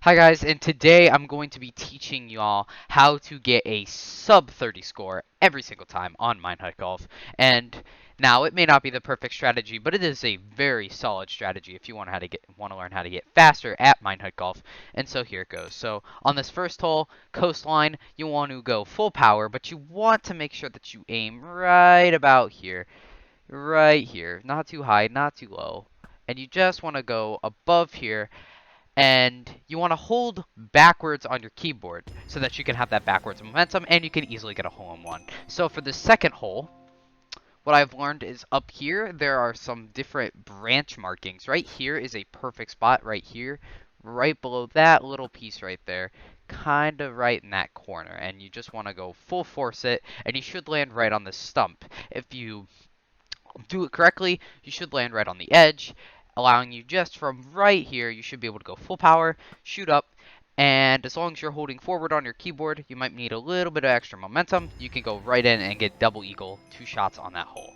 Hi guys, and today I'm going to be teaching y'all how to get a sub 30 score every single time on Minehut Golf. And now it may not be the perfect strategy, but it is a very solid strategy if you want to learn how to get faster at Minehut Golf. And so here it goes. So on this first hole, Coastline, you want to go full power, but you want to make sure that you aim right about here. Right here. Not too high, not too low. And you just want to go above here and you want to hold backwards on your keyboard so that you can have that backwards momentum and you can easily get a hole-in-one. So for the second hole, what I've learned is up here there are some different branch markings. Right here is a perfect spot right here, right below that little piece right there, kind of right in that corner, and you just want to go full force it, and you should land right on this stump. If you do it correctly, you should land right on the edge, allowing you just from right here, you should be able to go full power, shoot up, and as long as you're holding forward on your keyboard, you might need a little bit of extra momentum. You can go right in and get double eagle 2 shots on that hole.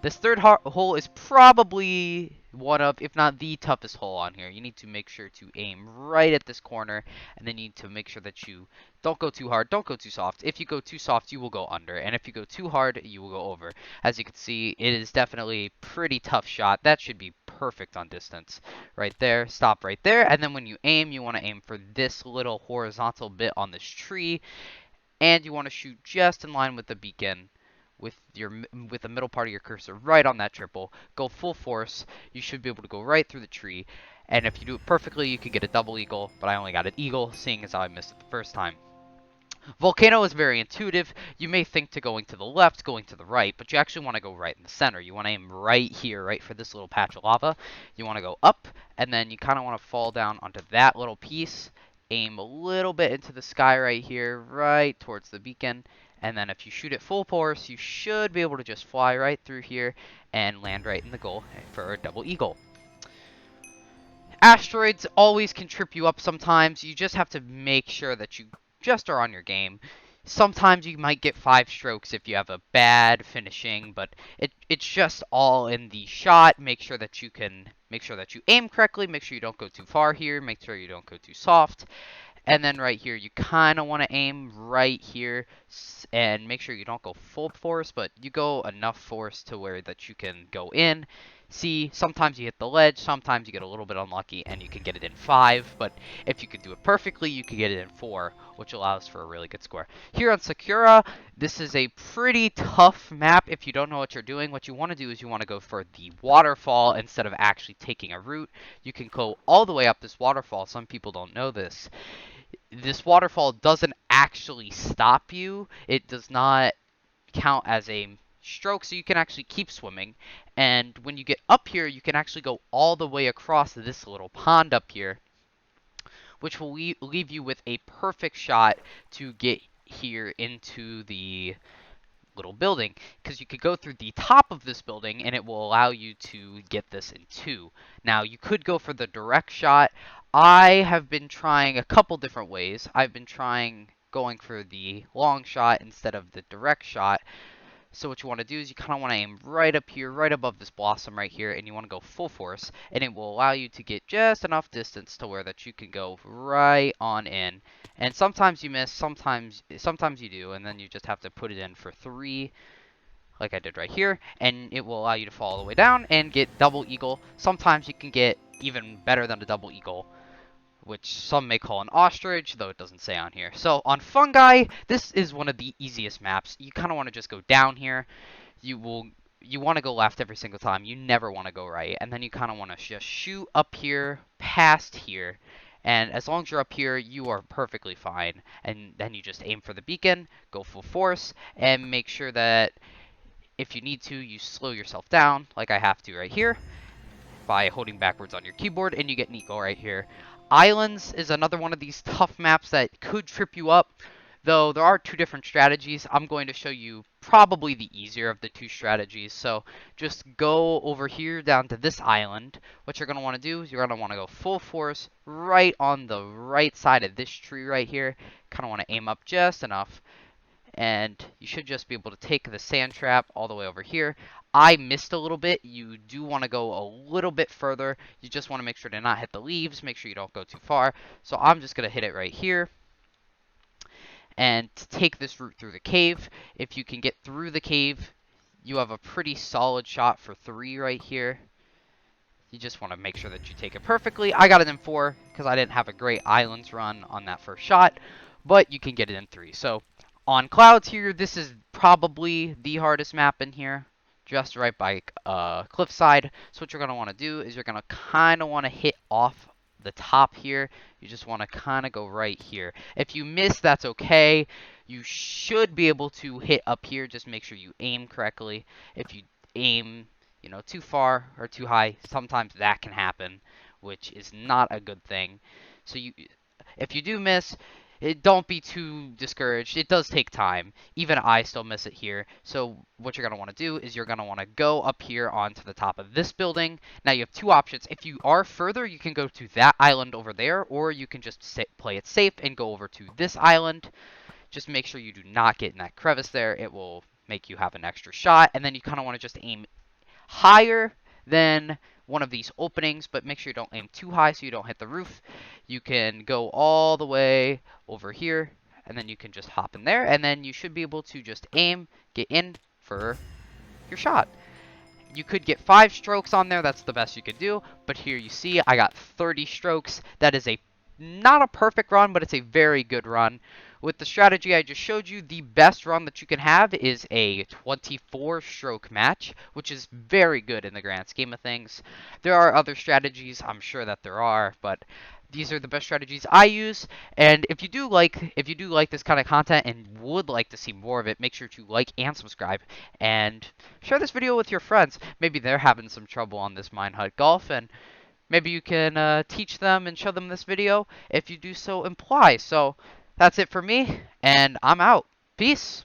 This third hole is probably one of, if not the toughest hole on here. You need to make sure to aim right at this corner, and then you need to make sure that you don't go too hard, don't go too soft. If you go too soft, you will go under, and if you go too hard, you will go over. As you can see, it is definitely a pretty tough shot. That should be perfect on distance. Right there, stop right there, and then when you aim, you want to aim for this little horizontal bit on this tree, and you want to shoot just in line with the beacon with the middle part of your cursor right on that triple. Go full force. You should be able to go right through the tree. And if you do it perfectly, you can get a double eagle, but I only got an eagle, seeing as how I missed it the first time. Volcano is very intuitive. You may think to going to the left, going to the right, but you actually want to go right in the center. You want to aim right here, right for this little patch of lava. You want to go up, and then you kind of want to fall down onto that little piece. Aim a little bit into the sky right here, right towards the beacon. And then if you shoot it full force, you should be able to just fly right through here and land right in the goal for a double eagle. Asteroids always can trip you up sometimes. You just have to make sure that you just are on your game. Sometimes you might get 5 strokes if you have a bad finishing, but it's just all in the shot. Make sure that you aim correctly. Make sure you don't go too far here. Make sure you don't go too soft. And then right here, you kind of want to aim right here and make sure you don't go full force, but you go enough force to where that you can go in. See, sometimes you hit the ledge, sometimes you get a little bit unlucky and you can get it in 5, but if you can do it perfectly, you can get it in 4, which allows for a really good score. Here on Sakura, this is a pretty tough map if you don't know what you're doing. What you want to do is you want to go for the waterfall instead of actually taking a route. You can go all the way up this waterfall. Some people don't know this. This waterfall doesn't actually stop you. It does not count as a stroke, so you can actually keep swimming. And when you get up here, you can actually go all the way across this little pond up here, which will leave you with a perfect shot to get here into the little building, because you could go through the top of this building and it will allow you to get this in 2. Now, you could go for the direct shot. I have been trying a couple different ways. I've been trying going for the long shot instead of the direct shot. So what you want to do is you kind of want to aim right up here, right above this blossom right here, and you want to go full force, and it will allow you to get just enough distance to where that you can go right on in. And sometimes you miss, sometimes you do, and then you just have to put it in for 3, like I did right here, and it will allow you to fall all the way down and get double eagle. Sometimes you can get even better than a double eagle, which some may call an ostrich, though it doesn't say on here. So on Fungi, this is one of the easiest maps. You kind of want to just go down here. You want to go left every single time. You never want to go right. And then you kind of want to just shoot up here, past here. And as long as you're up here, you are perfectly fine. And then you just aim for the beacon, go full force, and make sure that if you need to, you slow yourself down, like I have to right here, by holding backwards on your keyboard, and you get Nico right here. Islands is another one of these tough maps that could trip you up, though there are 2 different strategies. I'm going to show you probably the easier of the 2 strategies. So just go over here down to this island. What you're going to want to do is you're going to want to go full force right on the right side of this tree right here. Kind of want to aim up just enough, and you should just be able to take the sand trap all the way over here. I missed a little bit, you do want to go a little bit further. You just want to make sure to not hit the leaves. Make sure you don't go too far. So I'm just going to hit it right here. And to take this route through the cave, if you can get through the cave, you have a pretty solid shot for 3 right here. You just want to make sure that you take it perfectly. I got it in 4 because I didn't have a great islands run on that first shot, but you can get it in 3. So on clouds here, this is probably the hardest map in here, just right by cliffside. So what you're going to want to do is you're going to kind of want to hit off the top here. You just want to kind of go right here. If you miss, that's okay. You should be able to hit up here. Just make sure you aim correctly. If you aim too far or too high, sometimes that can happen, which is not a good thing. So if you do miss, don't be too discouraged. It does take time. Even I still miss it here. So what you're going to want to do is you're going to want to go up here onto the top of this building. Now you have 2 options. If you are further, you can go to that island over there, or you can just play it safe and go over to this island. Just make sure you do not get in that crevice there. It will make you have an extra shot, and then you kind of want to just aim higher than one of these openings, but make sure you don't aim too high so you don't hit the roof. You can go all the way over here, and then you can just hop in there, and then you should be able to just aim, get in for your shot. You could get 5 strokes on there, that's the best you could do, but here you see I got 30 strokes. That is not a perfect run, but it's a very good run. With the strategy I just showed you, the best run that you can have is a 24-stroke match, which is very good in the grand scheme of things. There are other strategies, I'm sure that there are, but these are the best strategies I use. And if you do like this kind of content and would like to see more of it, make sure to like and subscribe and share this video with your friends. Maybe they're having some trouble on this Minehut golf, and maybe you can teach them and show them this video. If you do so, imply. So that's it for me, and I'm out. Peace.